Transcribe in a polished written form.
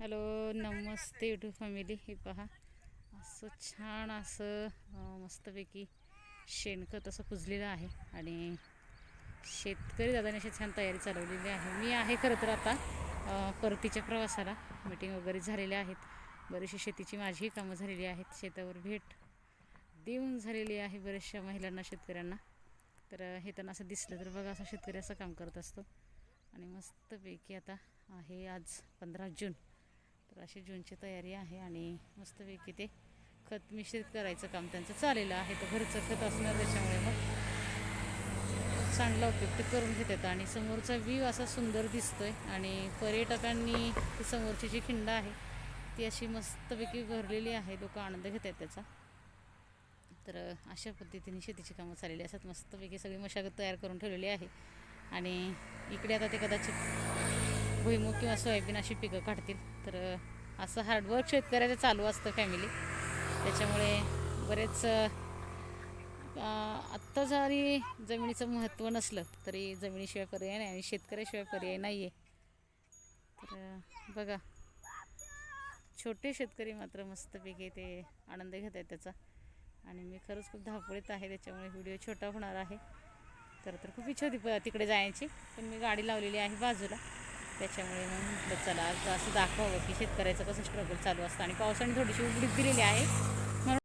Hello नमस्ते YouTube family. हे पहा असं छान असं मस्तपैकी शेणखत असं कुजलेलं आहे आणि शेतकरी दादाने अशी छान तयारी चालवलेली आहे. मी आहे खरं तर आता परतीच्या प्रवासाला. मीटिंग वगैरे झालेल्या आहेत, बरीचशी शेतीची माझीही कामं झालेली आहेत, शेतावर भेट देऊन झालेली आहे बऱ्याचशा महिलांना, शेतकऱ्यांना. तर हे त्यांना असं दिसलं तर बघा, असं शेतकरी असं काम करत असतो. आणि मस्तपैकी आता आहे आज 15 जून. तर अशी जूनची तयारी आहे आणि मस्तपैकी ते खत मिश्रित करायचं काम त्यांचं चाललेलं आहे. तर घरचं खत असणार त्याच्यामुळे मग चांगला उपयोग ते करून घेतात. आणि समोरचा व्ह्यू असा सुंदर दिसतोय आणि पर्यटकांनी ती समोरची जी खिंड आहे ती अशी मस्तपैकी भरलेली आहे. लोक आनंद घेत आहेत त्याचा. तर अशा पद्धतीने शेतीची कामं चाललेली असतात. मस्तपैकी सगळी मशागत तयार करून ठेवलेली आहे. आणि इकडे आता ते कदाचित भुईमूग किंवा सोयाबीन अशी पिकं काढतील. तर असं हार्डवर्क शेतकऱ्याचं चालू असतं फॅमिली. त्याच्यामुळे बरेच आत्ता जरी जमिनीचं महत्त्व नसलं तरी जमिनीशिवाय पर्याय नाही आणि शेतकऱ्याशिवाय पर्याय नाही आहे. तर बघा, छोटे शेतकरी मात्र मस्तपैकी ते आनंद घेत आहेत त्याचा. आणि मी खरंच खूप धावपळीत आहे, त्याच्यामुळे व्हिडिओ छोटा होणार आहे. तर खूप इच्छा होती तिकडे जायची, पण मी गाडी लावलेली आहे बाजूला. त्याच्यामुळे मग म्हटलं चला आज असं दाखवावं की शेतकऱ्याचं कसं स्ट्रगल चालू असतं. आणि पावसाने थोडीशी उघडीप दिलेली आहे.